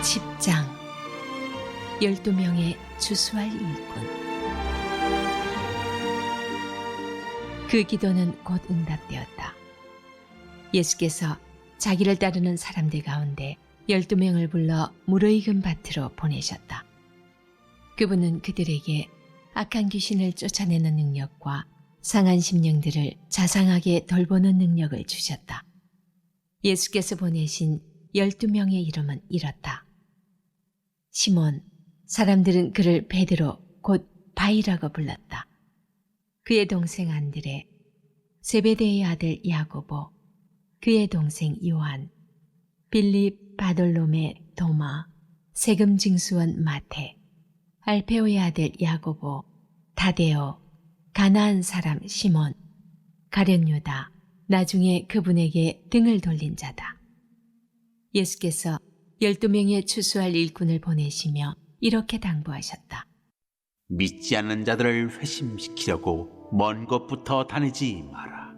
10장 12명의 추수할 일꾼. 그 기도는 곧 응답되었다. 예수께서 자기를 따르는 사람들 가운데 12명을 불러 무르익은 밭으로 보내셨다. 그분은 그들에게 악한 귀신을 쫓아내는 능력과 상한 심령들을 자상하게 돌보는 능력을 주셨다. 예수께서 보내신 12명의 이름은 이렇다. 시몬, 사람들은 그를 베드로 곧 바위라고 불렀다. 그의 동생 안드레, 세베대의 아들 야고보, 그의 동생 요한, 빌립, 바돌로메, 도마, 세금 징수원 마테, 알페오의 아들 야고보, 다데오, 가나안 사람 시몬, 가룟 유다, 나중에 그분에게 등을 돌린 자다. 예수께서 12명의 추수할 일꾼을 보내시며 이렇게 당부하셨다. 믿지 않는 자들을 회심시키려고 먼 곳부터 다니지 마라.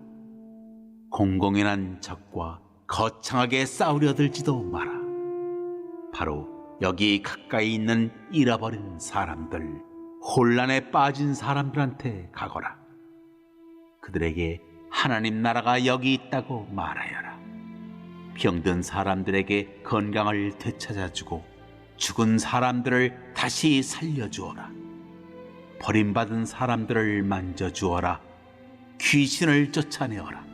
공공연한 적과 거창하게 싸우려 들지도 마라. 바로 여기 가까이 있는 잃어버린 사람들, 혼란에 빠진 사람들한테 가거라. 그들에게 하나님 나라가 여기 있다고 말하여라. 병든 사람들에게 건강을 되찾아주고 죽은 사람들을 다시 살려주어라. 버림받은 사람들을 만져주어라. 귀신을 쫓아내어라.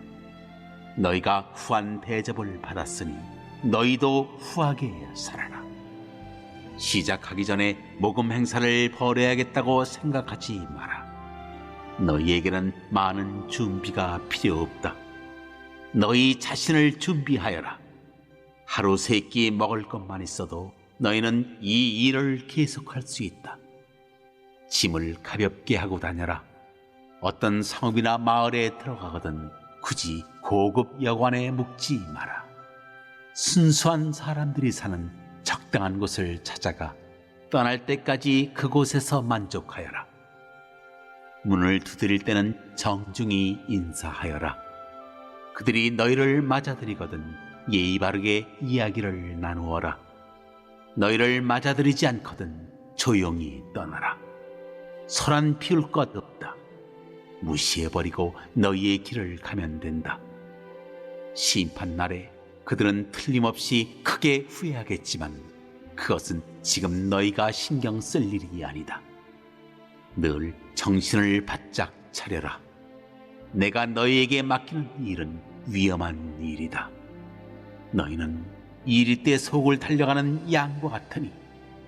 너희가 후한 대접을 받았으니 너희도 후하게 살아라. 시작하기 전에 모금 행사를 벌여야겠다고 생각하지 마라. 너희에게는 많은 준비가 필요 없다. 너희 자신을 준비하여라. 하루 세 끼 먹을 것만 있어도 너희는 이 일을 계속할 수 있다. 짐을 가볍게 하고 다녀라. 어떤 성읍이나 마을에 들어가거든 굳이 고급 여관에 묵지 마라. 순수한 사람들이 사는 적당한 곳을 찾아가 떠날 때까지 그곳에서 만족하여라. 문을 두드릴 때는 정중히 인사하여라. 그들이 너희를 맞아들이거든 예의 바르게 이야기를 나누어라. 너희를 맞아들이지 않거든 조용히 떠나라. 소란 피울 것 없다. 무시해버리고 너희의 길을 가면 된다. 심판날에 그들은 틀림없이 크게 후회하겠지만 그것은 지금 너희가 신경 쓸 일이 아니다. 늘 정신을 바짝 차려라. 내가 너희에게 맡길 일은 위험한 일이다. 너희는 이리 때 속을 달려가는 양과 같으니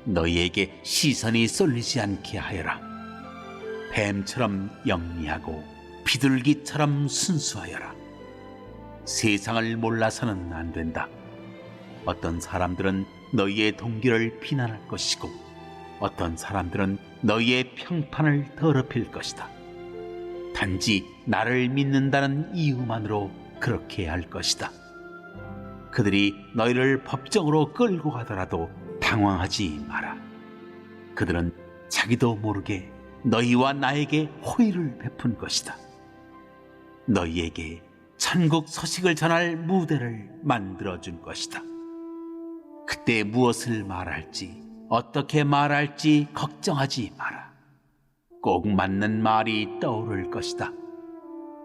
너희에게 시선이 쏠리지 않게 하여라. 뱀처럼 영리하고 비둘기처럼 순수하여라. 세상을 몰라서는 안 된다. 어떤 사람들은 너희의 동기를 비난할 것이고 어떤 사람들은 너희의 평판을 더럽힐 것이다. 단지 나를 믿는다는 이유만으로 그렇게 할 것이다. 그들이 너희를 법정으로 끌고 가더라도 당황하지 마라. 그들은 자기도 모르게 너희와 나에게 호의를 베푼 것이다. 너희에게 천국 소식을 전할 무대를 만들어준 것이다. 그때 무엇을 말할지 어떻게 말할지 걱정하지 마라. 꼭 맞는 말이 떠오를 것이다.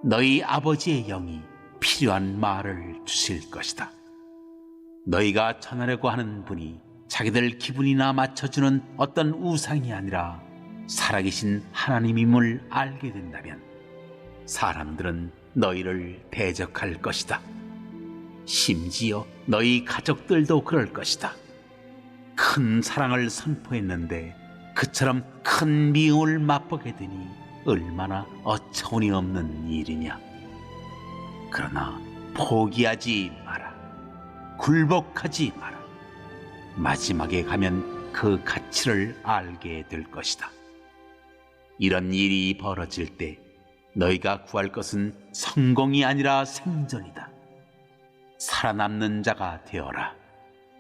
너희 아버지의 영이 필요한 말을 주실 것이다. 너희가 전하려고 하는 분이 자기들 기분이나 맞춰주는 어떤 우상이 아니라 살아계신 하나님임을 알게 된다면 사람들은 너희를 대적할 것이다. 심지어 너희 가족들도 그럴 것이다. 큰 사랑을 선포했는데 그처럼 큰 미움을 맛보게 되니 얼마나 어처구니 없는 일이냐. 그러나 포기하지 마라. 굴복하지 마라. 마지막에 가면 그 가치를 알게 될 것이다. 이런 일이 벌어질 때 너희가 구할 것은 성공이 아니라 생존이다. 살아남는 자가 되어라.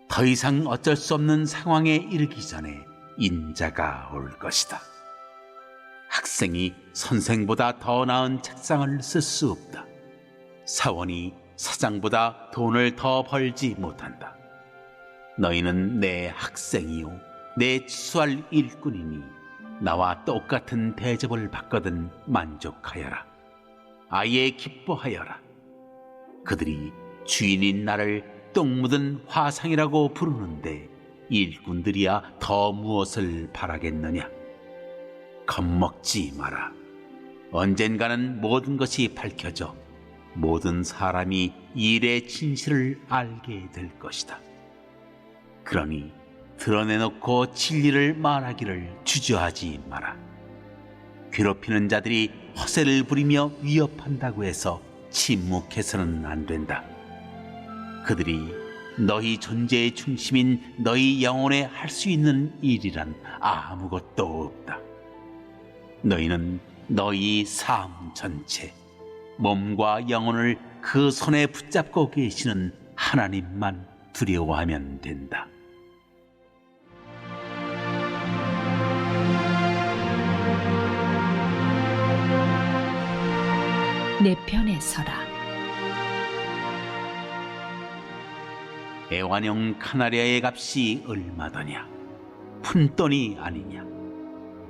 더 이상 어쩔 수 없는 상황에 이르기 전에 인자가 올 것이다. 학생이 선생보다 더 나은 책상을 쓸 수 없다. 사원이 사장보다 돈을 더 벌지 못한다. 너희는 내 학생이요 내 추수할 일꾼이니 나와 똑같은 대접을 받거든 만족하여라. 아예 기뻐하여라. 그들이 주인인 나를 똥 묻은 화상이라고 부르는데 일꾼들이야 더 무엇을 바라겠느냐. 겁먹지 마라. 언젠가는 모든 것이 밝혀져 모든 사람이 일의 진실을 알게 될 것이다. 그러니 드러내놓고 진리를 말하기를 주저하지 마라. 괴롭히는 자들이 허세를 부리며 위협한다고 해서 침묵해서는 안 된다. 그들이 너희 존재의 중심인 너희 영혼에 할 수 있는 일이란 아무것도 없다. 너희는 너희 삶 전체, 몸과 영혼을 그 손에 붙잡고 계시는 하나님만 두려워하면 된다. 내 편에 서라. 애완용 카나리아의 값이 얼마더냐? 푼돈이 아니냐?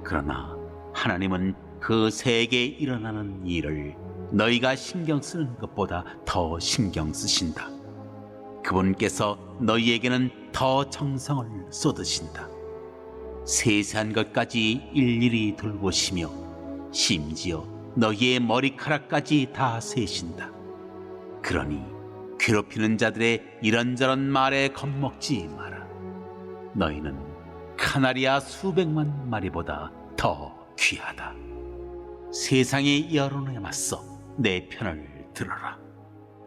그러나 하나님은 그 세계에 일어나는 일을 너희가 신경 쓰는 것보다 더 신경 쓰신다. 그분께서 너희에게는 더 정성을 쏟으신다. 세세한 것까지 일일이 돌보시며 심지어 너희의 머리카락까지 다 세신다. 그러니 괴롭히는 자들의 이런저런 말에 겁먹지 마라. 너희는 카나리아 수백만 마리보다 더 귀하다. 세상의 여론에 맞서 내 편을 들어라.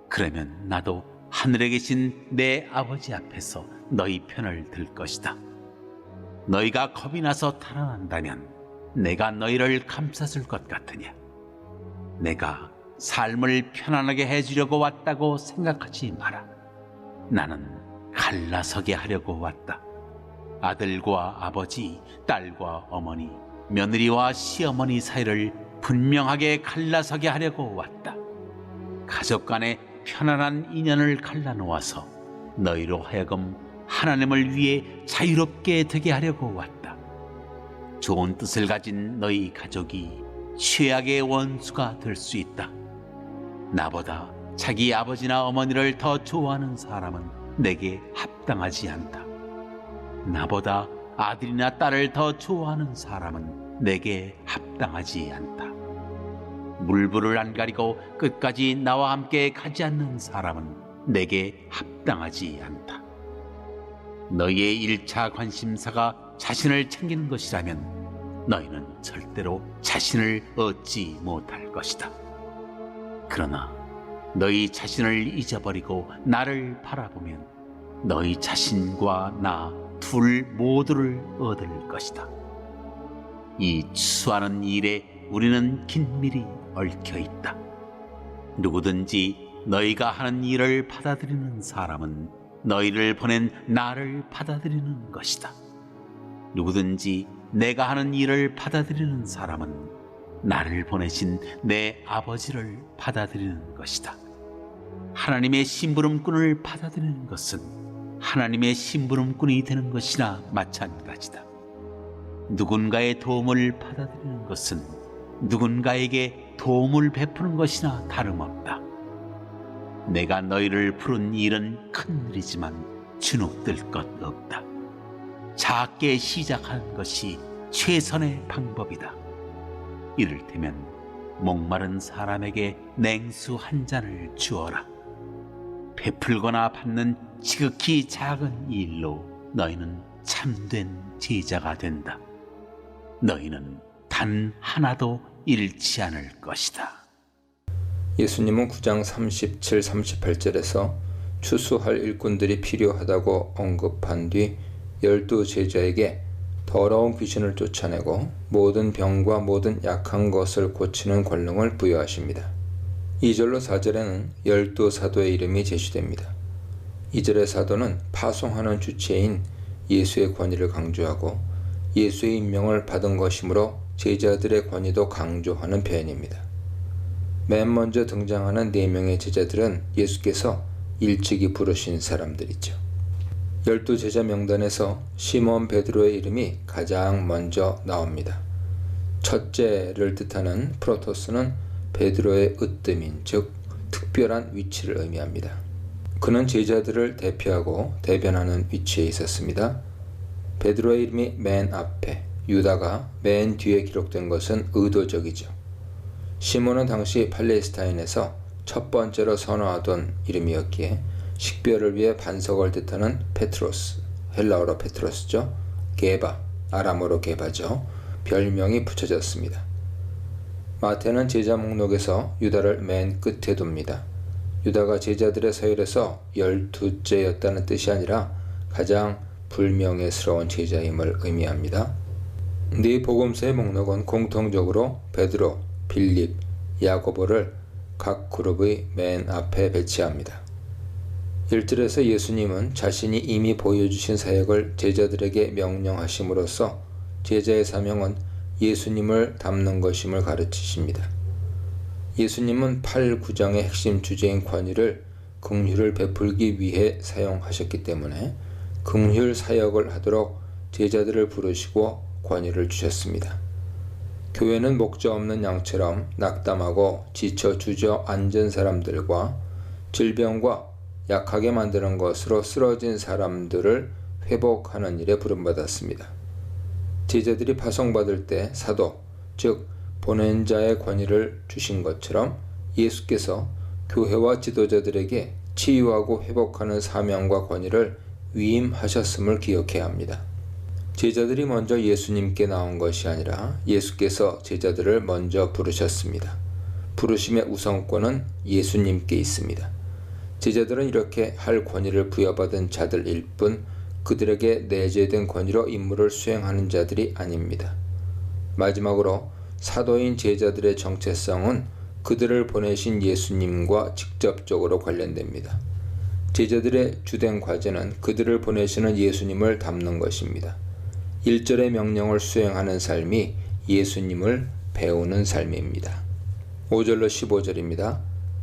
그러면 나도 하늘에 계신 내 아버지 앞에서 너희 편을 들 것이다. 너희가 겁이 나서 달아난다면 내가 너희를 감싸줄 것 같으냐? 내가 삶을 편안하게 해주려고 왔다고 생각하지 마라. 나는 갈라서게 하려고 왔다. 아들과 아버지, 딸과 어머니, 며느리와 시어머니 사이를 분명하게 갈라서게 하려고 왔다. 가족 간의 편안한 인연을 갈라놓아서 너희로 하여금 하나님을 위해 자유롭게 되게 하려고 왔다. 좋은 뜻을 가진 너희 가족이 최악의 원수가 될 수 있다. 나보다 자기 아버지나 어머니를 더 좋아하는 사람은 내게 합당하지 않다. 나보다 아들이나 딸을 더 좋아하는 사람은 내게 합당하지 않다. 물불을 안 가리고 끝까지 나와 함께 가지 않는 사람은 내게 합당하지 않다. 너희의 1차 관심사가 자신을 챙기는 것이라면 너희는 절대로 자신을 얻지 못할 것이다. 그러나 너희 자신을 잊어버리고 나를 바라보면 너희 자신과 나 둘 모두를 얻을 것이다. 이 추수하는 일에 우리는 긴밀히 얽혀 있다. 누구든지 너희가 하는 일을 받아들이는 사람은 너희를 보낸 나를 받아들이는 것이다. 누구든지 내가 하는 일을 받아들이는 사람은 나를 보내신 내 아버지를 받아들이는 것이다. 하나님의 심부름꾼을 받아들이는 것은 하나님의 심부름꾼이 되는 것이나 마찬가지다. 누군가의 도움을 받아들이는 것은 누군가에게 도움을 베푸는 것이나 다름없다. 내가 너희를 부른 일은 큰일이지만 주눅들 것 없다. 작게 시작하는 것이 최선의 방법이다. 이를테면 목마른 사람에게 냉수 한 잔을 주어라. 베풀거나 받는 지극히 작은 일로 너희는 참된 제자가 된다. 너희는 단 하나도 잃지 않을 것이다. 예수님은 9장 37, 38절에서 추수할 일꾼들이 필요하다고 언급한 뒤 12 제자에게 더러운 귀신을 쫓아내고 모든 병과 모든 약한 것을 고치는 권능을 부여하십니다. 2절로 4절에는 12 사도의 이름이 제시됩니다. 2절의 사도는 파송하는 주체인 예수의 권위를 강조하고 예수의 임명을 받은 것이므로 제자들의 권위도 강조하는 표현입니다. 맨 먼저 등장하는 4명의 제자들은 예수께서 일찍이 부르신 사람들이죠. 12 제자 명단에서 시몬 베드로의 이름이 가장 먼저 나옵니다. 첫째를 뜻하는 프로토스는 베드로의 으뜸인 즉 특별한 위치를 의미합니다. 그는 제자들을 대표하고 대변하는 위치에 있었습니다. 베드로의 이름이 맨 앞에, 유다가 맨 뒤에 기록된 것은 의도적이죠. 시몬은 당시 팔레스타인에서 첫 번째로 선호하던 이름이었기에 식별을 위해 반석을 뜻하는 페트로스, 헬라어로 페트로스죠. 게바, 아람어로 게바죠. 별명이 붙여졌습니다. 마태는 제자 목록에서 유다를 맨 끝에 둡니다. 유다가 제자들의 서열에서 12째였다는 뜻이 아니라 가장 불명예스러운 제자임을 의미합니다. 네 복음서의 목록은 공통적으로 베드로, 빌립, 야고보를 각 그룹의 맨 앞에 배치합니다. 1절에서 예수님은 자신이 이미 보여주신 사역을 제자들에게 명령하심으로써 제자의 사명은 예수님을 닮는 것임을 가르치십니다. 예수님은 8, 9장의 핵심 주제인 권위를 긍휼을 베풀기 위해 사용하셨기 때문에 긍휼 사역을 하도록 제자들을 부르시고 권위를 주셨습니다. 교회는 목자 없는 양처럼 낙담하고 지쳐 주저앉은 사람들과 질병과 약하게 만드는 것으로 쓰러진 사람들을 회복하는 일에 부름받았습니다. 제자들이 파송받을 때 사도, 즉 보낸 자의 권위를 주신 것처럼 예수께서 교회와 지도자들에게 치유하고 회복하는 사명과 권위를 위임하셨음을 기억해야 합니다. 제자들이 먼저 예수님께 나온 것이 아니라 예수께서 제자들을 먼저 부르셨습니다. 부르심의 우선권은 예수님께 있습니다. 제자들은 이렇게 할 권위를 부여받은 자들일 뿐 그들에게 내재된 권위로 임무를 수행하는 자들이 아닙니다. 마지막으로 사도인 제자들의 정체성은 그들을 보내신 예수님과 직접적으로 관련됩니다. 제자들의 주된 과제는 그들을 보내시는 예수님을 닮는 것입니다. 1절의 명령을 수행하는 삶이 예수님을 배우는 삶입니다. 5절로 15절입니다.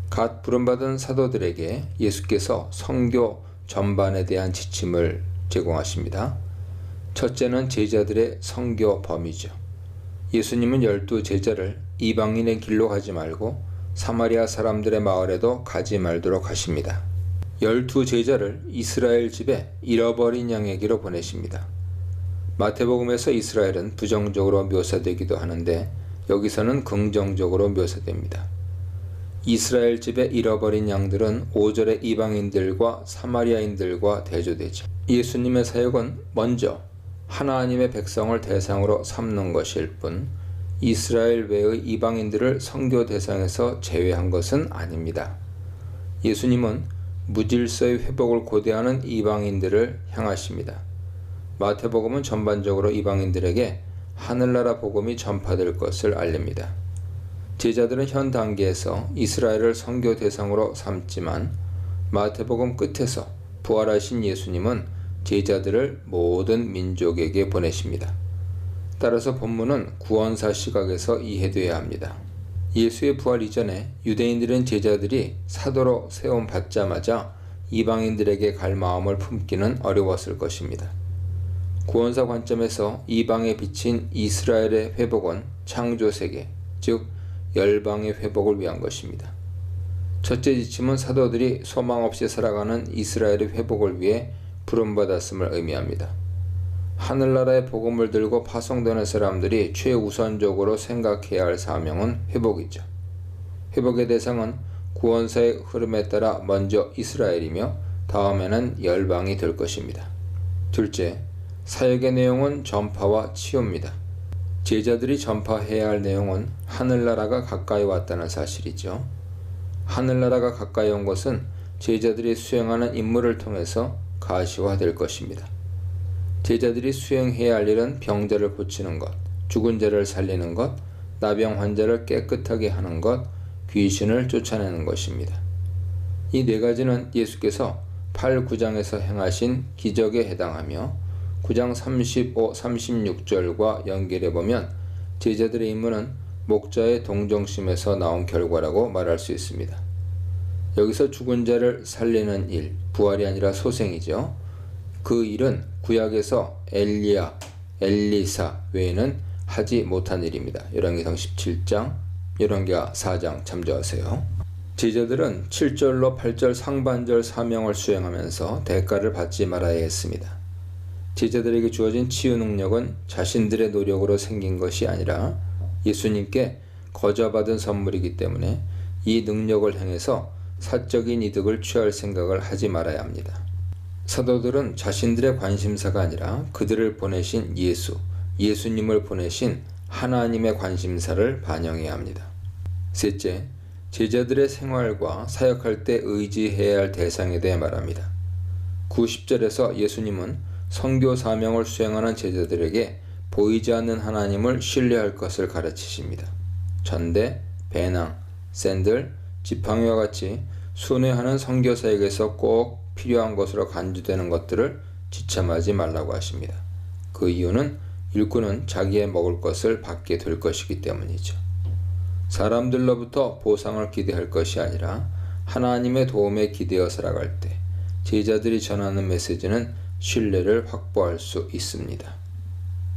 갓 부름받은 사도들에게 예수께서 선교 전반에 대한 지침을 제공하십니다. 첫째는 제자들의 선교 범위죠. 예수님은 12 제자를 이방인의 길로 가지 말고 사마리아 사람들의 마을에도 가지 말도록 하십니다. 12 제자를 이스라엘 집에 잃어버린 양에게로 보내십니다. 마태복음에서 이스라엘은 부정적으로 묘사되기도 하는데 여기서는 긍정적으로 묘사됩니다. 이스라엘 집에 잃어버린 양들은 5절의 이방인들과 사마리아인들과 대조되죠. 예수님의 사역은 먼저 하나님의 백성을 대상으로 삼는 것일 뿐 이스라엘 외의 이방인들을 선교 대상에서 제외한 것은 아닙니다. 예수님은 무질서의 회복을 고대하는 이방인들을 향하십니다. 마태복음은 전반적으로 이방인들에게 하늘나라 복음이 전파될 것을 알립니다. 제자들은 현 단계에서 이스라엘을 선교 대상으로 삼지만 마태복음 끝에서 부활하신 예수님은 제자들을 모든 민족에게 보내십니다. 따라서 본문은 구원사 시각에서 이해되어야 합니다. 예수의 부활 이전에 유대인들은 제자들이 사도로 세움 받자마자 이방인들에게 갈 마음을 품기는 어려웠을 것입니다. 구원사 관점에서 이방에 비친 이스라엘의 회복은 창조세계, 즉 열방의 회복을 위한 것입니다. 첫째 지침은 사도들이 소망 없이 살아가는 이스라엘의 회복을 위해 부름받았음을 의미합니다. 하늘나라의 복음을 들고 파송되는 사람들이 최우선적으로 생각해야 할 사명은 회복이죠. 회복의 대상은 구원사의 흐름에 따라 먼저 이스라엘이며 다음에는 열방이 될 것입니다. 둘째, 사역의 내용은 전파와 치유입니다. 제자들이 전파해야 할 내용은 하늘나라가 가까이 왔다는 사실이죠. 하늘나라가 가까이 온 것은 제자들이 수행하는 임무를 통해서 가시화될 것입니다. 제자들이 수행해야 할 일은 병자를 고치는 것, 죽은 자를 살리는 것, 나병 환자를 깨끗하게 하는 것, 귀신을 쫓아내는 것입니다. 이 네 가지는 예수께서 8, 9장에서 행하신 기적에 해당하며 9장 35, 36절과 연결해보면 제자들의 임무는 목자의 동정심에서 나온 결과라고 말할 수 있습니다. 여기서 죽은 자를 살리는 일, 부활이 아니라 소생이죠. 그 일은 구약에서 엘리야, 엘리사 외에는 하지 못한 일입니다. 열왕기상 17장, 열왕기하 4장 참조하세요. 제자들은 7절로 8절 상반절 사명을 수행하면서 대가를 받지 말아야 했습니다. 제자들에게 주어진 치유 능력은 자신들의 노력으로 생긴 것이 아니라 예수님께 거저받은 선물이기 때문에 이 능력을 행해서 사적인 이득을 취할 생각을 하지 말아야 합니다. 사도들은 자신들의 관심사가 아니라 그들을 보내신 예수님을 보내신 하나님의 관심사를 반영해야 합니다. 셋째, 제자들의 생활과 사역할 때 의지해야 할 대상에 대해 말합니다. 90절에서 예수님은 선교 사명을 수행하는 제자들에게 보이지 않는 하나님을 신뢰할 것을 가르치십니다. 전대, 배낭, 샌들, 지팡이와 같이 순회하는 선교사에게서 꼭 필요한 것으로 간주되는 것들을 지참하지 말라고 하십니다. 그 이유는 일꾼은 자기의 먹을 것을 받게 될 것이기 때문이죠. 사람들로부터 보상을 기대할 것이 아니라 하나님의 도움에 기대어 살아갈 때 제자들이 전하는 메시지는 신뢰를 확보할 수 있습니다.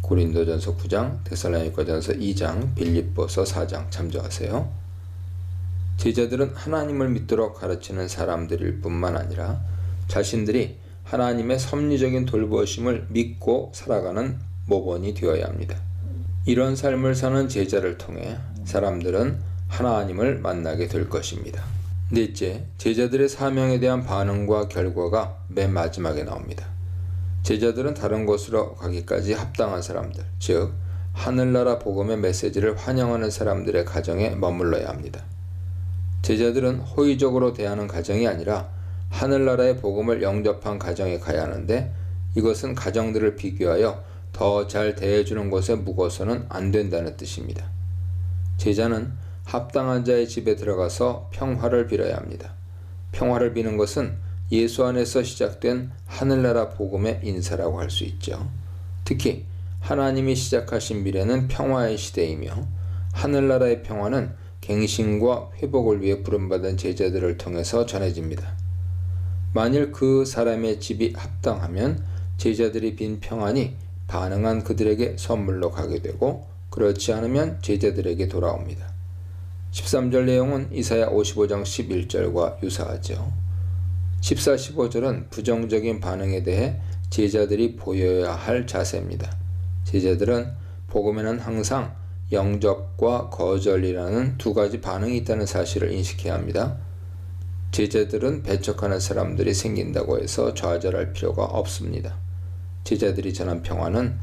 고린도전서 9장, 데살로니가전서 2장, 빌립보서 4장 참조하세요. 제자들은 하나님을 믿도록 가르치는 사람들일 뿐만 아니라 자신들이 하나님의 섭리적인 돌보심을 믿고 살아가는 모범이 되어야 합니다. 이런 삶을 사는 제자를 통해 사람들은 하나님을 만나게 될 것입니다. 넷째, 제자들의 사명에 대한 반응과 결과가 맨 마지막에 나옵니다. 제자들은 다른 곳으로 가기까지 합당한 사람들, 즉 하늘나라 복음의 메시지를 환영하는 사람들의 가정에 머물러야 합니다. 제자들은 호의적으로 대하는 가정이 아니라 하늘나라의 복음을 영접한 가정에 가야 하는데 이것은 가정들을 비교하여 더 잘 대해주는 곳에 묵어서는 안 된다는 뜻입니다. 제자는 합당한 자의 집에 들어가서 평화를 빌어야 합니다. 평화를 비는 것은 예수 안에서 시작된 하늘나라 복음의 인사라고 할 수 있죠. 특히 하나님이 시작하신 미래는 평화의 시대이며 하늘나라의 평화는 갱신과 회복을 위해 부름받은 제자들을 통해서 전해집니다. 만일 그 사람의 집이 합당하면 제자들이 빈 평안이 반응한 그들에게 선물로 가게 되고 그렇지 않으면 제자들에게 돌아옵니다. 13절 내용은 이사야 55장 11절과 유사하죠. 14, 15절은 부정적인 반응에 대해 제자들이 보여야 할 자세입니다. 제자들은 복음에는 항상 영접과 거절이라는 두 가지 반응이 있다는 사실을 인식해야 합니다. 제자들은 배척하는 사람들이 생긴다고 해서 좌절할 필요가 없습니다. 제자들이 전한 평화는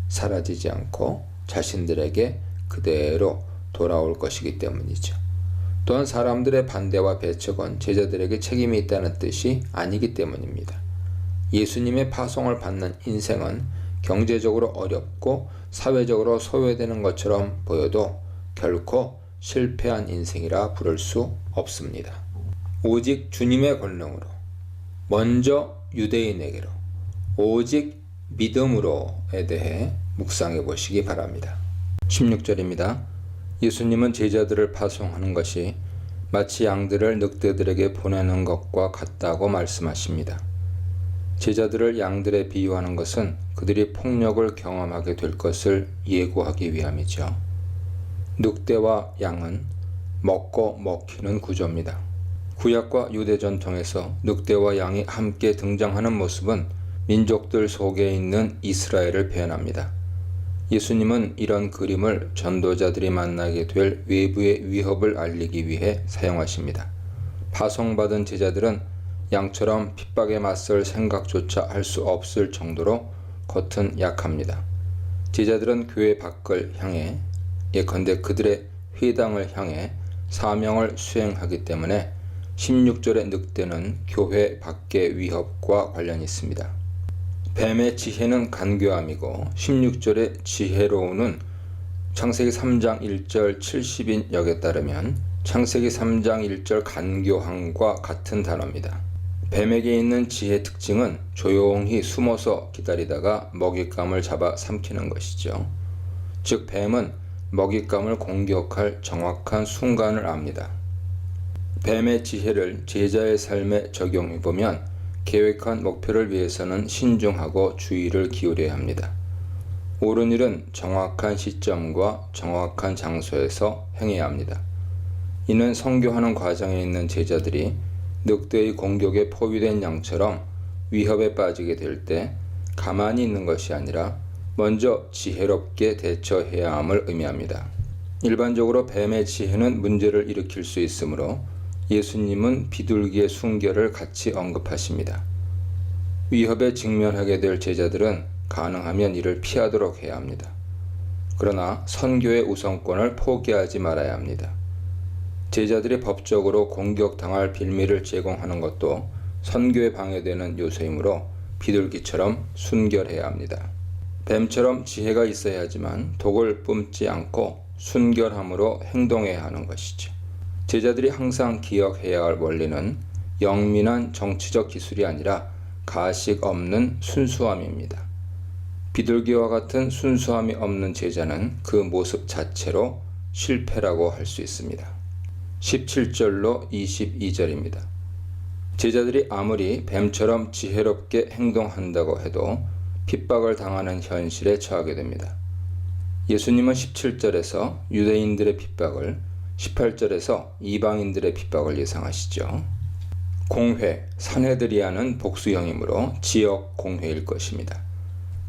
사라지지 않고 자신들에게 그대로 돌아올 것이기 때문이죠. 또한 사람들의 반대와 배척은 제자들에게 책임이 있다는 뜻이 아니기 때문입니다. 예수님의 파송을 받는 인생은 경제적으로 어렵고 사회적으로 소외되는 것처럼 보여도 결코 실패한 인생이라 부를 수 없습니다. 오직 주님의 권능으로, 먼저 유대인에게로, 오직 믿음으로에 대해 묵상해 보시기 바랍니다. 16절입니다. 예수님은 제자들을 파송하는 것이 마치 양들을 늑대들에게 보내는 것과 같다고 말씀하십니다. 제자들을 양들에 비유하는 것은 그들이 폭력을 경험하게 될 것을 예고하기 위함이죠. 늑대와 양은 먹고 먹히는 구조입니다. 구약과 유대 전통에서 늑대와 양이 함께 등장하는 모습은 민족들 속에 있는 이스라엘을 표현합니다. 예수님은 이런 그림을 전도자들이 만나게 될 외부의 위협을 알리기 위해 사용하십니다. 파송받은 제자들은 양처럼 핍박에 맞설 생각조차 할 수 없을 정도로 겉은 약합니다. 제자들은 교회 밖을 향해, 예컨대 그들의 회당을 향해 사명을 수행하기 때문에 16절의 늑대는 교회 밖의 위협과 관련이 있습니다. 뱀의 지혜는 간교함이고 16절의 지혜로우는 창세기 3장 1절 70인 역에 따르면 창세기 3장 1절 간교함과 같은 단어입니다. 뱀에게 있는 지혜의 특징은 조용히 숨어서 기다리다가 먹잇감을 잡아 삼키는 것이죠. 즉 뱀은 먹잇감을 공격할 정확한 순간을 압니다. 뱀의 지혜를 제자의 삶에 적용해보면 계획한 목표를 위해서는 신중하고 주의를 기울여야 합니다. 옳은 일은 정확한 시점과 정확한 장소에서 행해야 합니다. 이는 선교하는 과정에 있는 제자들이 늑대의 공격에 포위된 양처럼 위협에 빠지게 될 때 가만히 있는 것이 아니라 먼저 지혜롭게 대처해야 함을 의미합니다. 일반적으로 뱀의 지혜는 문제를 일으킬 수 있으므로 예수님은 비둘기의 순결을 같이 언급하십니다. 위협에 직면하게 될 제자들은 가능하면 이를 피하도록 해야 합니다. 그러나 선교의 우선권을 포기하지 말아야 합니다. 제자들이 법적으로 공격당할 빌미를 제공하는 것도 선교에 방해되는 요소이므로 비둘기처럼 순결해야 합니다. 뱀처럼 지혜가 있어야 하지만 독을 뿜지 않고 순결함으로 행동해야 하는 것이죠. 제자들이 항상 기억해야 할 원리는 영민한 정치적 기술이 아니라 가식 없는 순수함입니다. 비둘기와 같은 순수함이 없는 제자는 그 모습 자체로 실패라고 할 수 있습니다. 17절로 22절입니다. 제자들이 아무리 뱀처럼 지혜롭게 행동한다고 해도 핍박을 당하는 현실에 처하게 됩니다. 예수님은 17절에서 유대인들의 핍박을, 18절에서 이방인들의 핍박을 예상하시죠. 공회, 산헤드리안은 복수형이므로 지역 공회일 것입니다.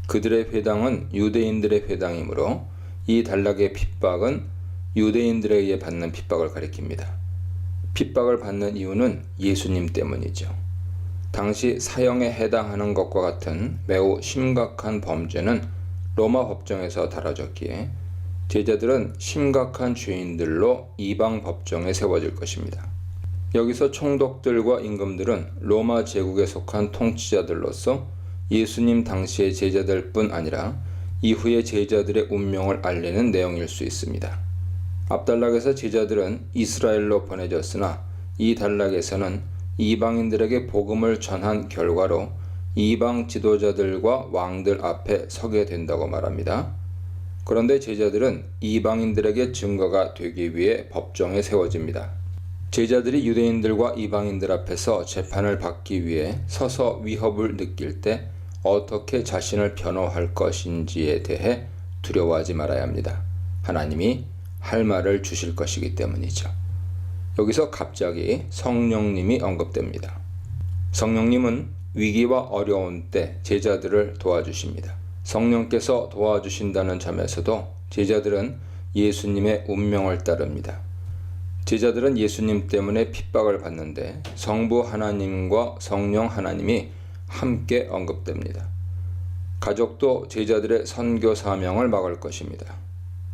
그들의 회당은 유대인들의 회당이므로 이 단락의 핍박은 유대인들에 의해 받는 핍박을 가리킵니다. 핍박을 받는 이유는 예수님 때문이죠. 당시 사형에 해당하는 것과 같은 매우 심각한 범죄는 로마 법정에서 다뤄졌기에 제자들은 심각한 죄인들로 이방 법정에 세워질 것입니다. 여기서 총독들과 임금들은 로마 제국에 속한 통치자들로서 예수님 당시의 제자들뿐 아니라 이후의 제자들의 운명을 알리는 내용일 수 있습니다. 앞단락에서 제자들은 이스라엘로 보내졌으나 이 단락에서는 이방인들에게 복음을 전한 결과로 이방 지도자들과 왕들 앞에 서게 된다고 말합니다. 그런데 제자들은 이방인들에게 증거가 되기 위해 법정에 세워집니다. 제자들이 유대인들과 이방인들 앞에서 재판을 받기 위해 서서 위협을 느낄 때 어떻게 자신을 변호할 것인지에 대해 두려워하지 말아야 합니다. 하나님이 할 말을 주실 것이기 때문이죠. 여기서 갑자기 성령님이 언급됩니다. 성령님은 위기와 어려운 때 제자들을 도와주십니다. 성령께서 도와주신다는 점에서도 제자들은 예수님의 운명을 따릅니다. 제자들은 예수님 때문에 핍박을 받는데 성부 하나님과 성령 하나님이 함께 언급됩니다. 가족도 제자들의 선교 사명을 막을 것입니다.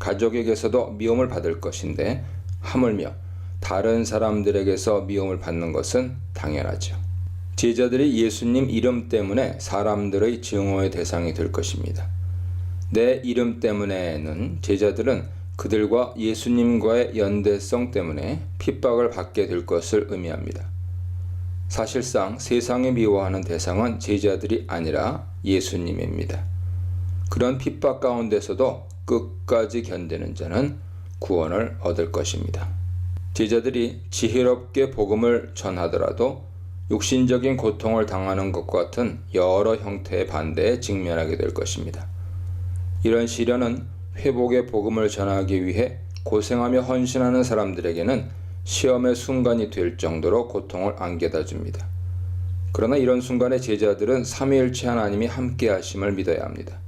가족에게서도 미움을 받을 것인데 하물며 다른 사람들에게서 미움을 받는 것은 당연하죠. 제자들이 예수님 이름 때문에 사람들의 증오의 대상이 될 것입니다. 내 이름 때문에는 제자들은 그들과 예수님과의 연대성 때문에 핍박을 받게 될 것을 의미합니다. 사실상 세상이 미워하는 대상은 제자들이 아니라 예수님입니다. 그런 핍박 가운데서도 끝까지 견디는 자는 구원을 얻을 것입니다. 제자들이 지혜롭게 복음을 전하더라도 육신적인 고통을 당하는 것과 같은 여러 형태의 반대에 직면하게 될 것입니다. 이런 시련은 회복의 복음을 전하기 위해 고생하며 헌신하는 사람들에게는 시험의 순간이 될 정도로 고통을 안겨다 줍니다. 그러나 이런 순간에 제자들은 삼위일체 하나님이 함께 하심을 믿어야 합니다.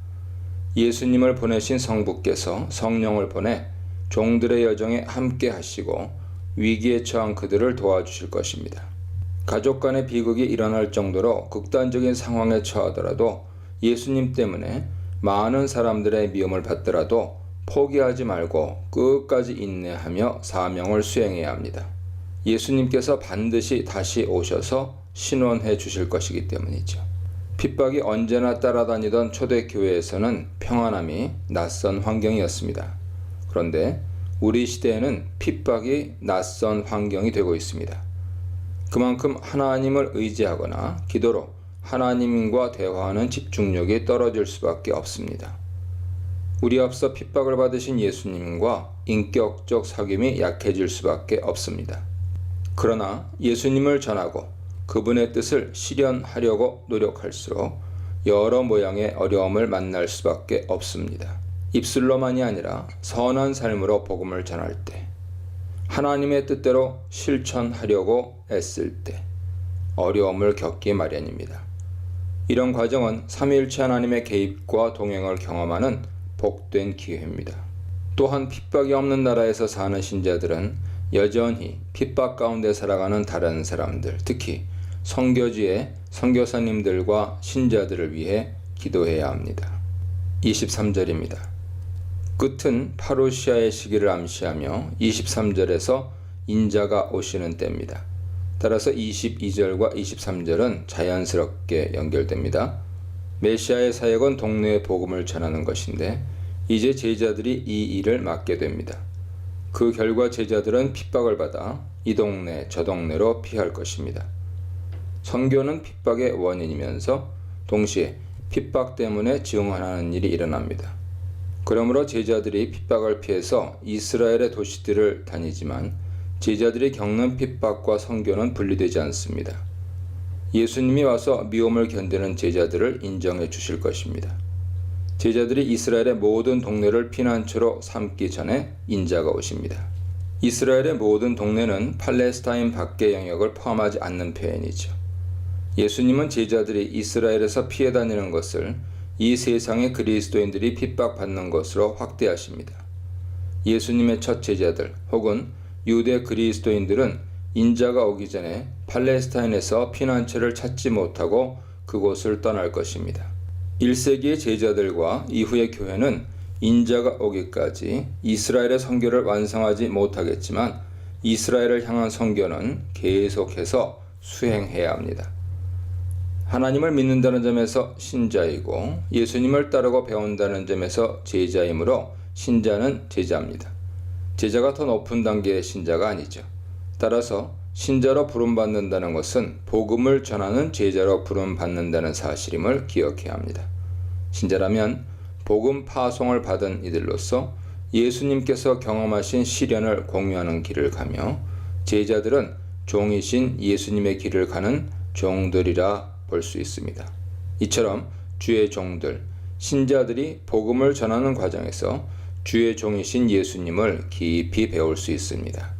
예수님을 보내신 성부께서 성령을 보내 종들의 여정에 함께 하시고 위기에 처한 그들을 도와주실 것입니다. 가족 간의 비극이 일어날 정도로 극단적인 상황에 처하더라도 예수님 때문에 많은 사람들의 미움을 받더라도 포기하지 말고 끝까지 인내하며 사명을 수행해야 합니다. 예수님께서 반드시 다시 오셔서 신원해 주실 것이기 때문이죠. 핍박이 언제나 따라다니던 초대교회에서는 평안함이 낯선 환경이었습니다. 그런데 우리 시대에는 핍박이 낯선 환경이 되고 있습니다. 그만큼 하나님을 의지하거나 기도로 하나님과 대화하는 집중력이 떨어질 수밖에 없습니다. 우리 앞서 핍박을 받으신 예수님과 인격적 사귐이 약해질 수밖에 없습니다. 그러나 예수님을 전하고 그분의 뜻을 실현하려고 노력할수록 여러 모양의 어려움을 만날 수밖에 없습니다. 입술로만이 아니라 선한 삶으로 복음을 전할 때, 하나님의 뜻대로 실천하려고 애쓸 때 어려움을 겪기 마련입니다. 이런 과정은 삼위일체 하나님의 개입과 동행을 경험하는 복된 기회입니다. 또한 핍박이 없는 나라에서 사는 신자들은 여전히 핍박 가운데 살아가는 다른 사람들, 특히 선교지의 선교사님들과 신자들을 위해 기도해야 합니다. 23절입니다. 끝은 파루시아의 시기를 암시하며 23절에서 인자가 오시는 때입니다. 따라서 22절과 23절은 자연스럽게 연결됩니다. 메시아의 사역은 동네에 복음을 전하는 것인데 이제 제자들이 이 일을 맡게 됩니다. 그 결과 제자들은 핍박을 받아 이 동네 저 동네로 피할 것입니다. 선교는 핍박의 원인이면서 동시에 핍박 때문에 증언하는 일이 일어납니다. 그러므로 제자들이 핍박을 피해서 이스라엘의 도시들을 다니지만 제자들이 겪는 핍박과 선교는 분리되지 않습니다. 예수님이 와서 미움을 견디는 제자들을 인정해 주실 것입니다. 제자들이 이스라엘의 모든 동네를 피난처로 삼기 전에 인자가 오십니다. 이스라엘의 모든 동네는 팔레스타인 밖의 영역을 포함하지 않는 표현이죠. 예수님은 제자들이 이스라엘에서 피해 다니는 것을 이 세상의 그리스도인들이 핍박받는 것으로 확대하십니다. 예수님의 첫 제자들 혹은 유대 그리스도인들은 인자가 오기 전에 팔레스타인에서 피난처를 찾지 못하고 그곳을 떠날 것입니다. 1세기의 제자들과 이후의 교회는 인자가 오기까지 이스라엘의 선교를 완성하지 못하겠지만 이스라엘을 향한 선교는 계속해서 수행해야 합니다. 하나님을 믿는다는 점에서 신자이고 예수님을 따르고 배운다는 점에서 제자이므로 신자는 제자입니다. 제자가 더 높은 단계의 신자가 아니죠. 따라서 신자로 부름받는다는 것은 복음을 전하는 제자로 부름받는다는 사실임을 기억해야 합니다. 신자라면 복음 파송을 받은 이들로서 예수님께서 경험하신 시련을 공유하는 길을 가며 제자들은 종이신 예수님의 길을 가는 종들이라 볼 수 있습니다. 이처럼 주의 종들, 신자들이 복음을 전하는 과정에서 주의 종이신 예수님을 깊이 배울 수 있습니다.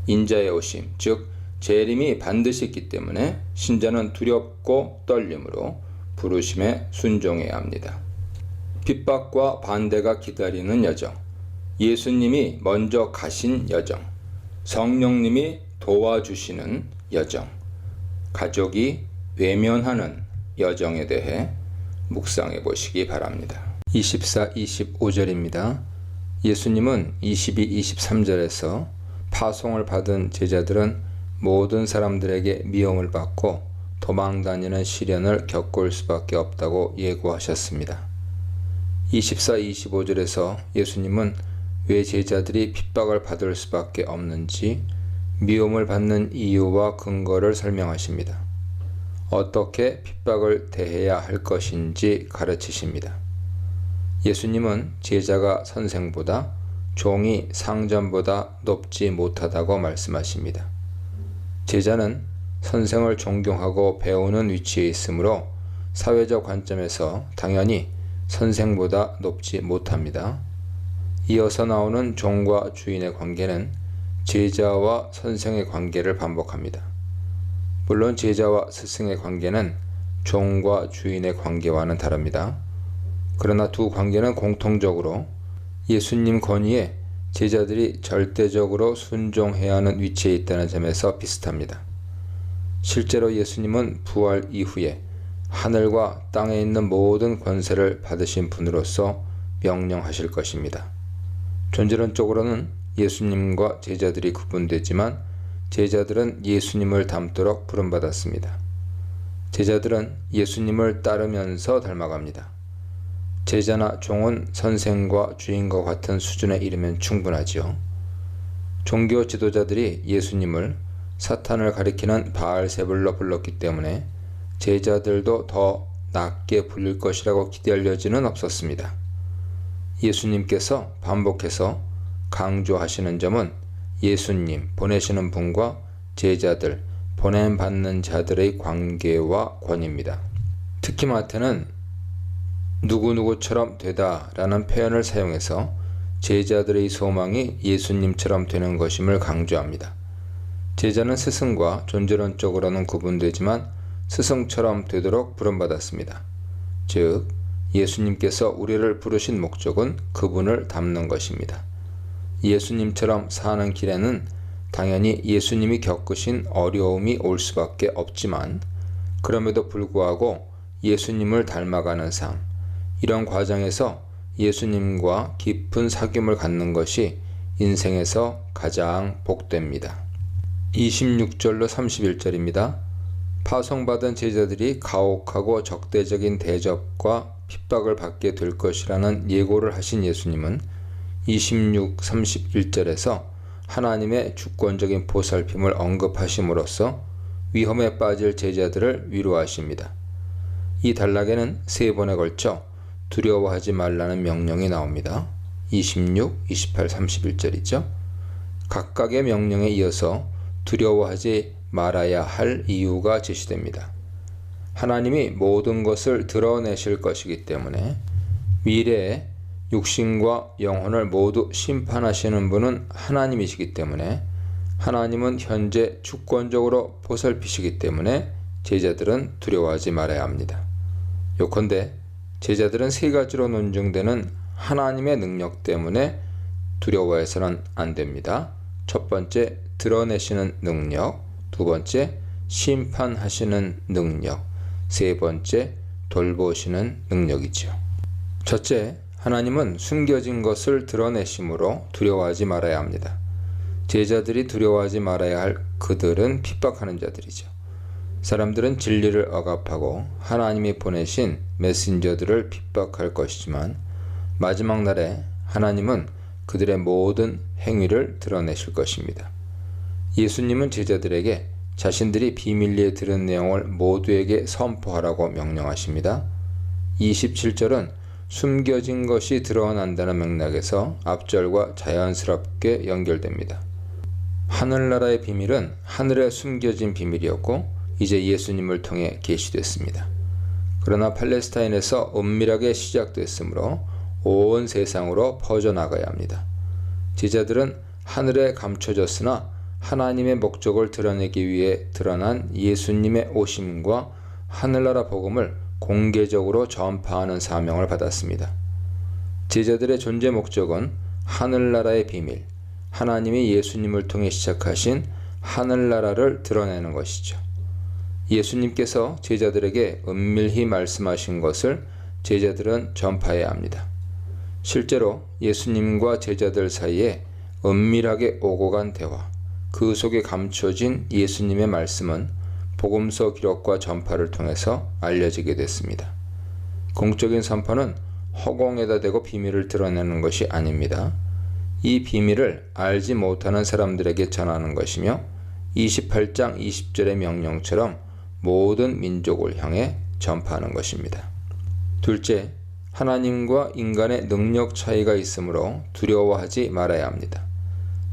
인자의 오심, 즉 재림이 반드시 있기 때문에 신자는 두렵고 떨림으로 부르심에 순종해야 합니다. 핍박과 반대가 기다리는 여정, 예수님이 먼저 가신 여정, 성령님이 도와주시는 여정, 가족이 외면하는 여정에 대해 묵상해 보시기 바랍니다. 24, 25절입니다. 예수님은 22, 23절에서 파송을 받은 제자들은 모든 사람들에게 미움을 받고 도망다니는 시련을 겪을 수밖에 없다고 예고하셨습니다. 24, 25절에서 예수님은 왜 제자들이 핍박을 받을 수밖에 없는지 미움을 받는 이유와 근거를 설명하십니다. 어떻게 핍박을 대해야 할 것인지 가르치십니다. 예수님은 제자가 선생보다 종이 상전보다 높지 못하다고 말씀하십니다. 제자는 선생을 존경하고 배우는 위치에 있으므로 사회적 관점에서 당연히 선생보다 높지 못합니다. 이어서 나오는 종과 주인의 관계는 제자와 선생의 관계를 반복합니다. 물론 제자와 스승의 관계는 종과 주인의 관계와는 다릅니다. 그러나 두 관계는 공통적으로 예수님 권위에 제자들이 절대적으로 순종해야 하는 위치에 있다는 점에서 비슷합니다. 실제로 예수님은 부활 이후에 하늘과 땅에 있는 모든 권세를 받으신 분으로서 명령하실 것입니다. 존재론적으로는 예수님과 제자들이 구분되지만 제자들은 예수님을 닮도록 부름받았습니다. 제자들은 예수님을 따르면서 닮아갑니다. 제자나 종은 선생과 주인과 같은 수준에 이르면 충분하지요. 종교 지도자들이 예수님을 사탄을 가리키는 바알세불로 불렀기 때문에 제자들도 더 낮게 불릴 것이라고 기대할 여지는 없었습니다. 예수님께서 반복해서 강조하시는 점은 예수님 보내시는 분과 제자들 보냄받는 자들의 관계와 권위입니다. 특히 마태는 누구누구처럼 되다 라는 표현을 사용해서 제자들의 소망이 예수님처럼 되는 것임을 강조합니다. 제자는 스승과 존재론적으로는 구분되지만 스승처럼 되도록 부름받았습니다. 즉, 예수님께서 우리를 부르신 목적은 그분을 닮는 것입니다. 예수님처럼 사는 길에는 당연히 예수님이 겪으신 어려움이 올 수밖에 없지만 그럼에도 불구하고 예수님을 닮아가는 삶, 이런 과정에서 예수님과 깊은 사귐을 갖는 것이 인생에서 가장 복됩니다. 26절로 31절입니다. 파송받은 제자들이 가혹하고 적대적인 대접과 핍박을 받게 될 것이라는 예고를 하신 예수님은 26, 31절에서 하나님의 주권적인 보살핌을 언급하심으로써 위험에 빠질 제자들을 위로하십니다. 이 단락에는 3번에 걸쳐 두려워하지 말라는 명령이 나옵니다. 26, 28, 31절이죠. 각각의 명령에 이어서 두려워하지 말아야 할 이유가 제시됩니다. 하나님이 모든 것을 드러내실 것이기 때문에 미래에 육신과 영혼을 모두 심판하시는 분은 하나님이시기 때문에 하나님은 현재 주권적으로 보살피시기 때문에 제자들은 두려워하지 말아야 합니다. 요컨대 제자들은 3가지로 논증되는 하나님의 능력 때문에 두려워해서는 안 됩니다. 첫 번째, 드러내시는 능력. 두 번째, 심판하시는 능력. 세 번째, 돌보시는 능력이죠. 첫째, 하나님은 숨겨진 것을 드러내심으로 두려워하지 말아야 합니다. 제자들이 두려워하지 말아야 할 그들은 핍박하는 자들이죠. 사람들은 진리를 억압하고 하나님이 보내신 메신저들을 핍박할 것이지만 마지막 날에 하나님은 그들의 모든 행위를 드러내실 것입니다. 예수님은 제자들에게 자신들이 비밀리에 들은 내용을 모두에게 선포하라고 명령하십니다. 27절은 숨겨진 것이 드러난다는 맥락에서 앞절과 자연스럽게 연결됩니다. 하늘나라의 비밀은 하늘에 숨겨진 비밀이었고 이제 예수님을 통해 계시됐습니다. 그러나 팔레스타인에서 은밀하게 시작됐으므로 온 세상으로 퍼져나가야 합니다. 제자들은 하늘에 감춰졌으나 하나님의 목적을 드러내기 위해 드러난 예수님의 오심과 하늘나라 복음을 공개적으로 전파하는 사명을 받았습니다. 제자들의 존재 목적은 하늘나라의 비밀, 하나님이 예수님을 통해 시작하신 하늘나라를 드러내는 것이죠. 예수님께서 제자들에게 은밀히 말씀하신 것을 제자들은 전파해야 합니다. 실제로 예수님과 제자들 사이에 은밀하게 오고 간 대화, 그 속에 감춰진 예수님의 말씀은 복음서 기록과 전파를 통해서 알려지게 됐습니다. 공적인 선포는 허공에다 대고 비밀을 드러내는 것이 아닙니다. 이 비밀을 알지 못하는 사람들에게 전하는 것이며 28장 20절의 명령처럼 모든 민족을 향해 전파하는 것입니다. 둘째, 하나님과 인간의 능력 차이가 있으므로 두려워하지 말아야 합니다.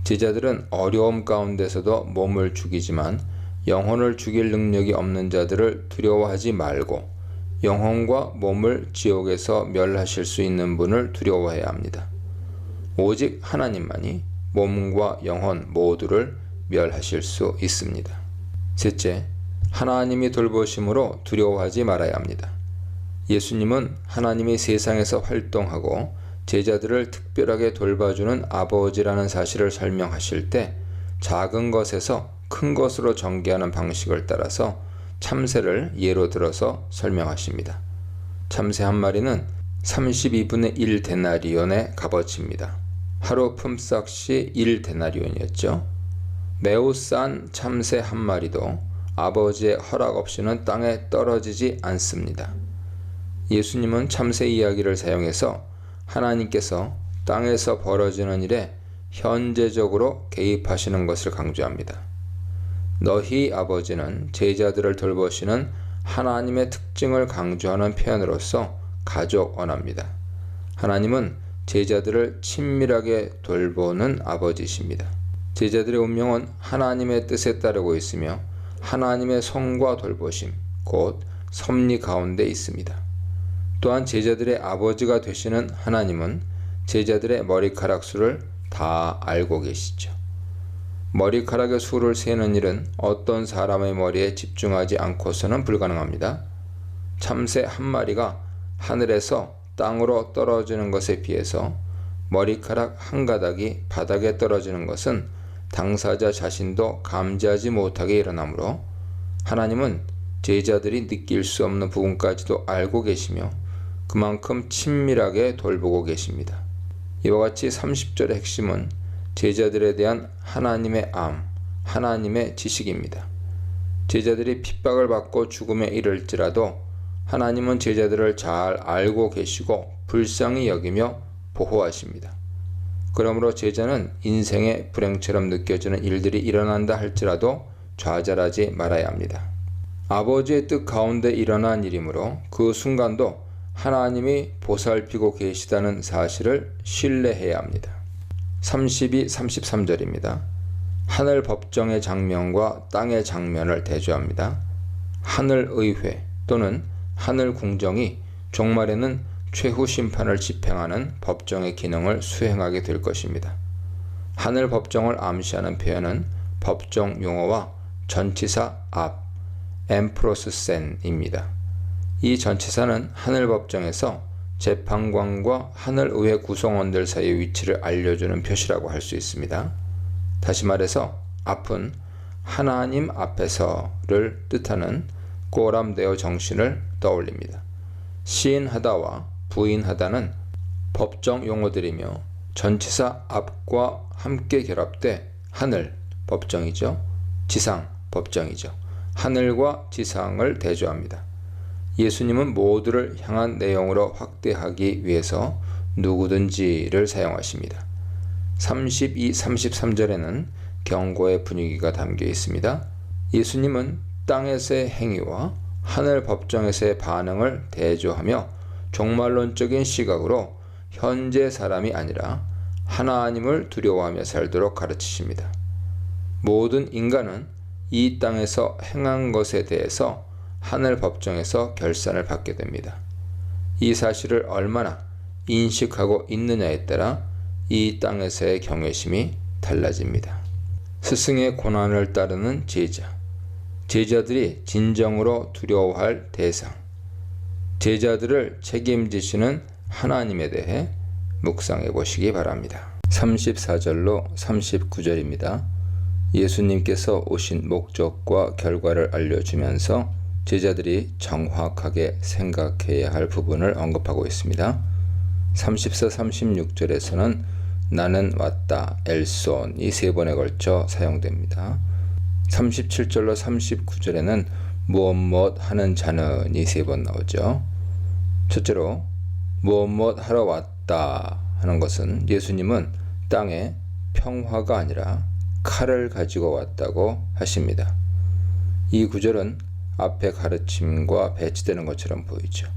제자들은 어려움 가운데서도 몸을 죽이지만 영혼을 죽일 능력이 없는 자들을 두려워하지 말고 영혼과 몸을 지옥에서 멸하실 수 있는 분을 두려워해야 합니다. 오직 하나님만이 몸과 영혼 모두를 멸하실 수 있습니다. 셋째, 하나님이 돌보심으로 두려워하지 말아야 합니다. 예수님은 하나님이 세상에서 활동하고 제자들을 특별하게 돌봐주는 아버지라는 사실을 설명하실 때 작은 것에서 큰 것으로 전개하는 방식을 따라서 참새를 예로 들어서 설명하십니다. 참새 한 마리는 32분의 1 데나리온의 값어치입니다. 하루 품삯이 1 데나리온이었죠. 매우 싼 참새 한 마리도 아버지의 허락 없이는 땅에 떨어지지 않습니다. 예수님은 참새 이야기를 사용해서 하나님께서 땅에서 벌어지는 일에 현재적으로 개입하시는 것을 강조합니다. 너희 아버지는 제자들을 돌보시는 하나님의 특징을 강조하는 표현으로서 가족 언어입니다. 하나님은 제자들을 친밀하게 돌보는 아버지이십니다. 제자들의 운명은 하나님의 뜻에 따르고 있으며 하나님의 성과 돌보심, 곧 섭리 가운데 있습니다. 또한 제자들의 아버지가 되시는 하나님은 제자들의 머리카락 수를 다 알고 계시죠. 머리카락의 수를 세는 일은 어떤 사람의 머리에 집중하지 않고서는 불가능합니다. 참새 한 마리가 하늘에서 땅으로 떨어지는 것에 비해서 머리카락 한 가닥이 바닥에 떨어지는 것은 당사자 자신도 감지하지 못하게 일어나므로 하나님은 제자들이 느낄 수 없는 부분까지도 알고 계시며 그만큼 친밀하게 돌보고 계십니다. 이와 같이 30절의 핵심은 제자들에 대한 하나님의 암, 하나님의 지식입니다. 제자들이 핍박을 받고 죽음에 이를지라도 하나님은 제자들을 잘 알고 계시고 불쌍히 여기며 보호하십니다. 그러므로 제자는 인생의 불행처럼 느껴지는 일들이 일어난다 할지라도 좌절하지 말아야 합니다. 아버지의 뜻 가운데 일어난 일이므로 그 순간도 하나님이 보살피고 계시다는 사실을 신뢰해야 합니다. 32, 33절입니다. 하늘 법정의 장면과 땅의 장면을 대조합니다. 하늘의회 또는 하늘궁정이 종말에는 최후 심판을 집행하는 법정의 기능을 수행하게 될 것입니다. 하늘 법정을 암시하는 표현은 법정 용어와 전치사 앞, 엠프로스센입니다. 이 전치사는 하늘 법정에서 재판관과 하늘의회 구성원들 사이의 위치를 알려주는 표시라고 할 수 있습니다. 다시 말해서 앞은 하나님 앞에서를 뜻하는 꼬람데오 정신을 떠올립니다. 시인하다와 부인하다는 법정 용어들이며 전치사 앞과 함께 결합돼 하늘 법정이죠. 지상 법정이죠. 하늘과 지상을 대조합니다. 예수님은 모두를 향한 내용으로 확대하기 위해서 누구든지를 사용하십니다. 32, 33절에는 경고의 분위기가 담겨 있습니다. 예수님은 땅에서의 행위와 하늘 법정에서의 반응을 대조하며 종말론적인 시각으로 현재 사람이 아니라 하나님을 두려워하며 살도록 가르치십니다. 모든 인간은 이 땅에서 행한 것에 대해서 하늘 법정에서 결산을 받게 됩니다. 이 사실을 얼마나 인식하고 있느냐에 따라 이 땅에서의 경외심이 달라집니다. 스승의 고난을 따르는 제자, 제자들이 진정으로 두려워할 대상, 제자들을 책임지시는 하나님에 대해 묵상해 보시기 바랍니다. 34절로 39절입니다. 예수님께서 오신 목적과 결과를 알려주면서 제자들이 정확하게 생각해야 할 부분을 언급하고 있습니다. 34, 36절에서는 나는 왔다, 엘손이 3번에 걸쳐 사용됩니다. 37절로 39절에는 무엇 하는 자는이 3번 나오죠. 첫째로 무엇 하러 왔다 하는 것은 예수님은 땅에 평화가 아니라 칼을 가지고 왔다고 하십니다. 이 구절은 앞의 가르침과 배치되는 것처럼 보이죠.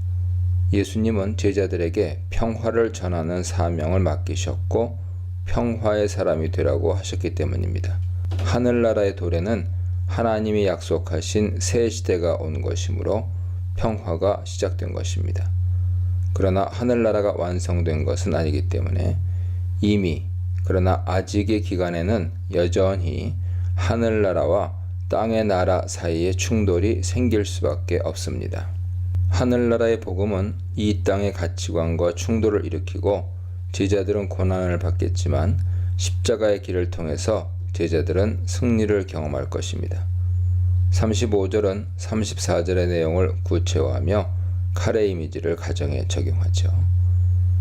예수님은 제자들에게 평화를 전하는 사명을 맡기셨고 평화의 사람이 되라고 하셨기 때문입니다. 하늘나라의 도래는 하나님이 약속하신 새 시대가 온 것이므로 평화가 시작된 것입니다. 그러나 하늘나라가 완성된 것은 아니기 때문에 이미 그러나 아직의 기간에는 여전히 하늘나라와 땅의 나라 사이에 충돌이 생길 수밖에 없습니다. 하늘나라의 복음은 이 땅의 가치관과 충돌을 일으키고 제자들은 고난을 받겠지만 십자가의 길을 통해서 제자들은 승리를 경험할 것입니다. 35절은 34절의 내용을 구체화하며 칼의 이미지를 가정에 적용하죠.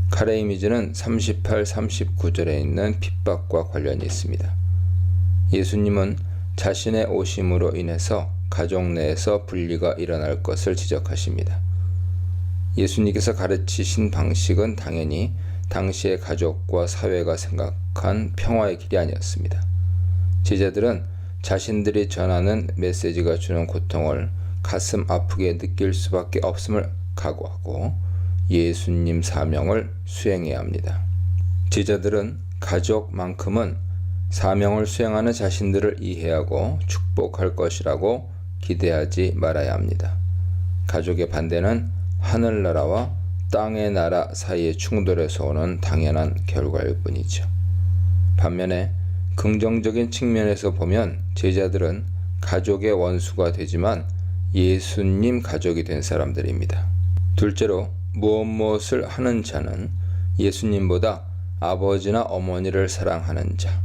칼의 이미지는 38, 39절에 있는 핍박과 관련이 있습니다. 예수님은 자신의 오심으로 인해서 가족 내에서 분리가 일어날 것을 지적하십니다. 예수님께서 가르치신 방식은 당연히 당시의 가족과 사회가 생각한 평화의 길이 아니었습니다. 제자들은 자신들이 전하는 메시지가 주는 고통을 가슴 아프게 느낄 수밖에 없음을 각오하고 예수님 사명을 수행해야 합니다. 제자들은 가족만큼은 사명을 수행하는 자신들을 이해하고 축복할 것이라고 기대하지 말아야 합니다. 가족의 반대는 하늘나라와 땅의 나라 사이의 충돌에서 오는 당연한 결과일 뿐이죠. 반면에 긍정적인 측면에서 보면 제자들은 가족의 원수가 되지만 예수님 가족이 된 사람들입니다. 둘째로 무엇을 하는 자는 예수님보다 아버지나 어머니를 사랑하는 자,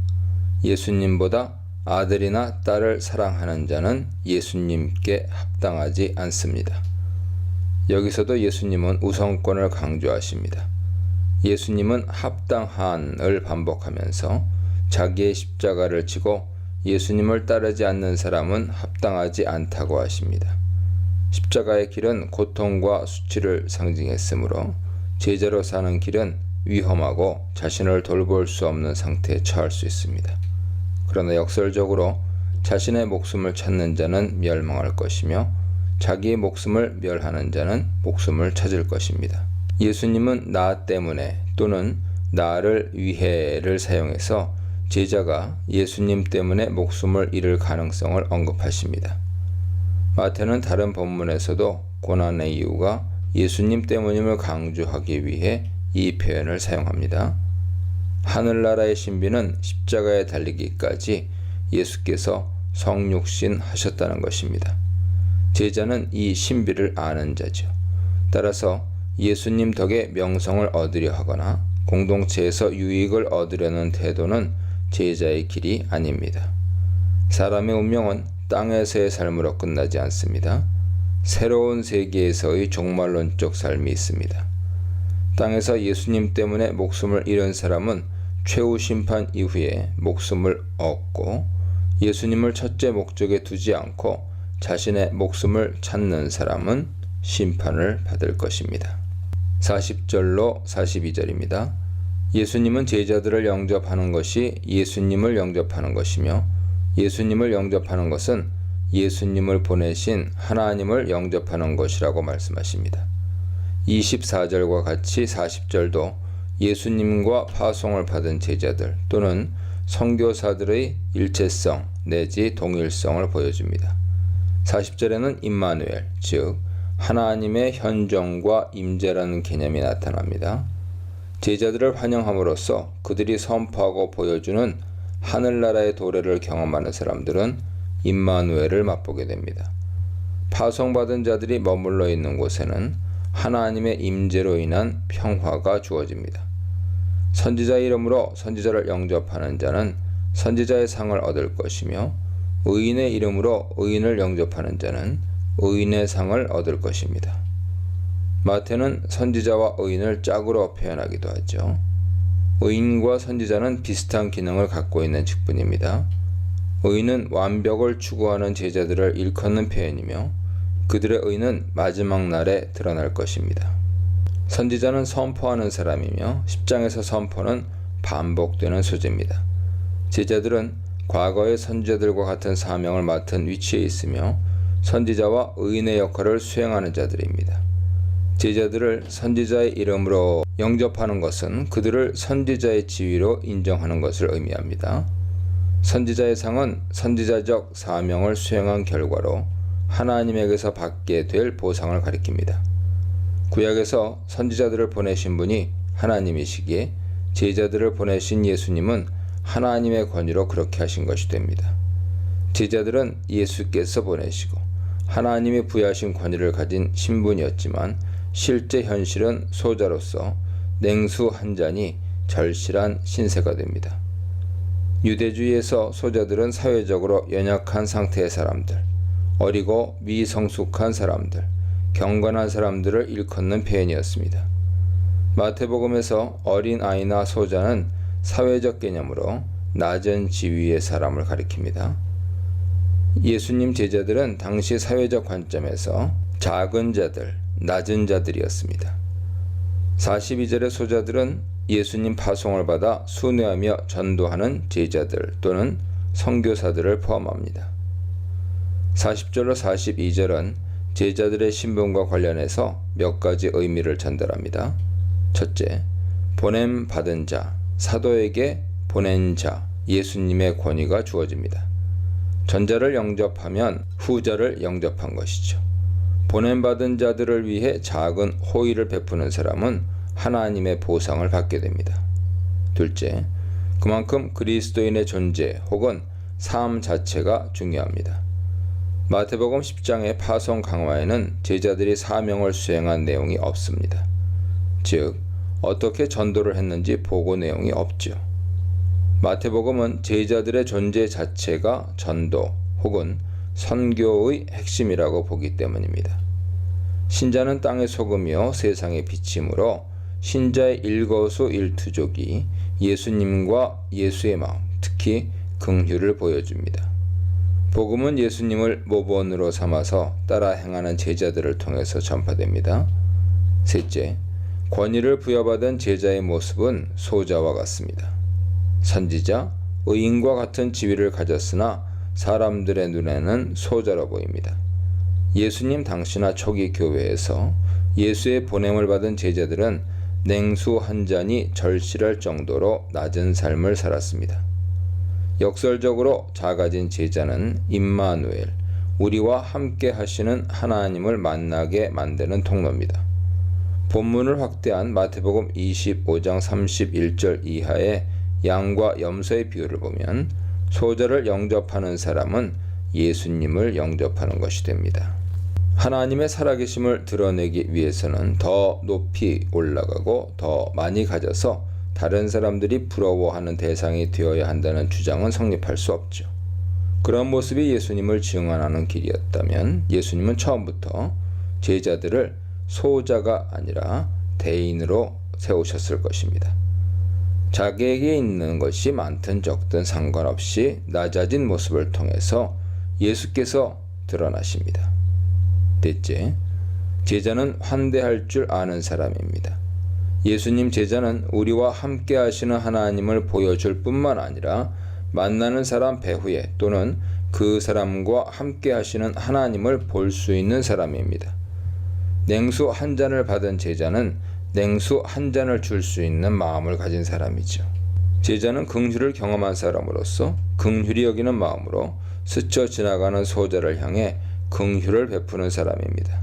예수님보다 아들이나 딸을 사랑하는 자는 예수님께 합당하지 않습니다. 여기서도 예수님은 우선권을 강조하십니다. 예수님은 합당한을 반복하면서 자기의 십자가를 지고 예수님을 따르지 않는 사람은 합당하지 않다고 하십니다. 십자가의 길은 고통과 수치를 상징했으므로 제자로 사는 길은 위험하고 자신을 돌볼 수 없는 상태에 처할 수 있습니다. 그러나 역설적으로 자신의 목숨을 찾는 자는 멸망할 것이며 자기의 목숨을 멸하는 자는 목숨을 찾을 것입니다. 예수님은 나 때문에 또는 나를 위해를 사용해서 제자가 예수님 때문에 목숨을 잃을 가능성을 언급하십니다. 마태는 다른 본문에서도 고난의 이유가 예수님 때문임을 강조하기 위해 이 표현을 사용합니다. 하늘나라의 신비는 십자가에 달리기까지 예수께서 성육신 하셨다는 것입니다. 제자는 이 신비를 아는 자죠. 따라서 예수님 덕에 명성을 얻으려 하거나 공동체에서 유익을 얻으려는 태도는 제자의 길이 아닙니다. 사람의 운명은 땅에서의 삶으로 끝나지 않습니다. 새로운 세계에서의 종말론적 삶이 있습니다. 땅에서 예수님 때문에 목숨을 잃은 사람은 최후 심판 이후에 목숨을 얻고 예수님을 첫째 목적에 두지 않고 자신의 목숨을 찾는 사람은 심판을 받을 것입니다. 40절로 42절입니다. 예수님은 제자들을 영접하는 것이 예수님을 영접하는 것이며 예수님을 영접하는 것은 예수님을 보내신 하나님을 영접하는 것이라고 말씀하십니다. 24절과 같이 40절도 예수님과 파송을 받은 제자들 또는 선교사들의 일체성 내지 동일성을 보여줍니다. 40절에는 임마누엘, 즉 하나님의 현정과 임재라는 개념이 나타납니다. 제자들을 환영함으로써 그들이 선포하고 보여주는 하늘나라의 도래를 경험하는 사람들은 임마누엘을 맛보게 됩니다. 파송받은 자들이 머물러 있는 곳에는 하나님의 임재로 인한 평화가 주어집니다. 선지자 이름으로 선지자를 영접하는 자는 선지자의 상을 얻을 것이며 의인의 이름으로 의인을 영접하는 자는 의인의 상을 얻을 것입니다. 마태는 선지자와 의인을 짝으로 표현하기도 하죠. 의인과 선지자는 비슷한 기능을 갖고 있는 직분입니다. 의인은 완벽을 추구하는 제자들을 일컫는 표현이며 그들의 의는 마지막 날에 드러날 것입니다. 선지자는 선포하는 사람이며 10장에서 선포는 반복되는 소재입니다. 제자들은 과거의 선지자들과 같은 사명을 맡은 위치에 있으며 선지자와 의인의 역할을 수행하는 자들입니다. 제자들을 선지자의 이름으로 영접하는 것은 그들을 선지자의 지위로 인정하는 것을 의미합니다. 선지자의 상은 선지자적 사명을 수행한 결과로 하나님에게서 받게 될 보상을 가리킵니다. 구약에서 선지자들을 보내신 분이 하나님이시기에 제자들을 보내신 예수님은 하나님의 권위로 그렇게 하신 것이 됩니다. 제자들은 예수께서 보내시고 하나님이 부여하신 권위를 가진 신분이었지만 실제 현실은 소자로서 냉수 한 잔이 절실한 신세가 됩니다. 유대주의에서 소자들은 사회적으로 연약한 상태의 사람들, 어리고 미성숙한 사람들, 경건한 사람들을 일컫는 표현이었습니다. 마태복음에서 어린 아이나 소자는 사회적 개념으로 낮은 지위의 사람을 가리킵니다. 예수님 제자들은 당시 사회적 관점에서 작은 자들, 낮은 자들이었습니다. 42절의 소자들은 예수님 파송을 받아 순회하며 전도하는 제자들 또는 선교사들을 포함합니다. 40절로 42절은 제자들의 신분과 관련해서 몇 가지 의미를 전달합니다. 첫째, 보냄 받은 자, 사도에게 보낸 자, 예수님의 권위가 주어집니다. 전자를 영접하면 후자를 영접한 것이죠. 보냄받은 자들을 위해 작은 호의를 베푸는 사람은 하나님의 보상을 받게 됩니다. 둘째, 그만큼 그리스도인의 존재 혹은 삶 자체가 중요합니다. 마태복음 10장의 파송 강화에는 제자들이 사명을 수행한 내용이 없습니다. 즉, 어떻게 전도를 했는지 보고 내용이 없죠. 마태복음은 제자들의 존재 자체가 전도 혹은 선교의 핵심이라고 보기 때문입니다. 신자는 땅의 소금이요 세상의 빛이므로 신자의 일거수일투족이 예수님과 예수의 마음, 특히 긍휼을 보여줍니다. 복음은 예수님을 모본으로 삼아서 따라 행하는 제자들을 통해서 전파됩니다. 셋째, 권위를 부여받은 제자의 모습은 소자와 같습니다. 선지자, 의인과 같은 지위를 가졌으나 사람들의 눈에는 소자로 보입니다. 예수님 당시나 초기 교회에서 예수의 보냄을 받은 제자들은 냉수 한 잔이 절실할 정도로 낮은 삶을 살았습니다. 역설적으로 작아진 제자는 임마누엘, 우리와 함께 하시는 하나님을 만나게 만드는 통로입니다. 본문을 확대한 마태복음 25장 31절 이하의 양과 염소의 비유를 보면 소자를 영접하는 사람은 예수님을 영접하는 것이 됩니다. 하나님의 살아계심을 드러내기 위해서는 더 높이 올라가고 더 많이 가져서 다른 사람들이 부러워하는 대상이 되어야 한다는 주장은 성립할 수 없죠. 그런 모습이 예수님을 증언하는 길이었다면 예수님은 처음부터 제자들을 소자가 아니라 대인으로 세우셨을 것입니다. 자기에게 있는 것이 많든 적든 상관없이 낮아진 모습을 통해서 예수께서 드러나십니다. 넷째, 제자는 환대할 줄 아는 사람입니다. 예수님 제자는 우리와 함께 하시는 하나님을 보여줄 뿐만 아니라 만나는 사람 배후에 또는 그 사람과 함께 하시는 하나님을 볼 수 있는 사람입니다. 냉수 한 잔을 받은 제자는 냉수 한 잔을 줄 수 있는 마음을 가진 사람이죠. 제자는 긍휼을 경험한 사람으로서 긍휼히 여기는 마음으로 스쳐 지나가는 소자를 향해 긍휼을 베푸는 사람입니다.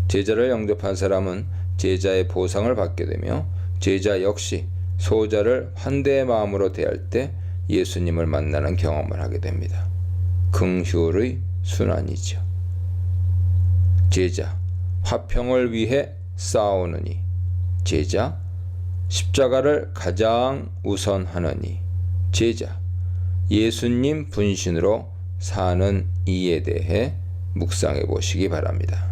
제자를 영접한 사람은 제자의 보상을 받게 되며 제자 역시 소자를 환대의 마음으로 대할 때 예수님을 만나는 경험을 하게 됩니다. 긍휼의 순환이죠. 제자, 화평을 위해 싸우느니. 제자, 십자가를 가장 우선하느니. 제자, 예수님 분신으로 사는 이에 대해 묵상해 보시기 바랍니다.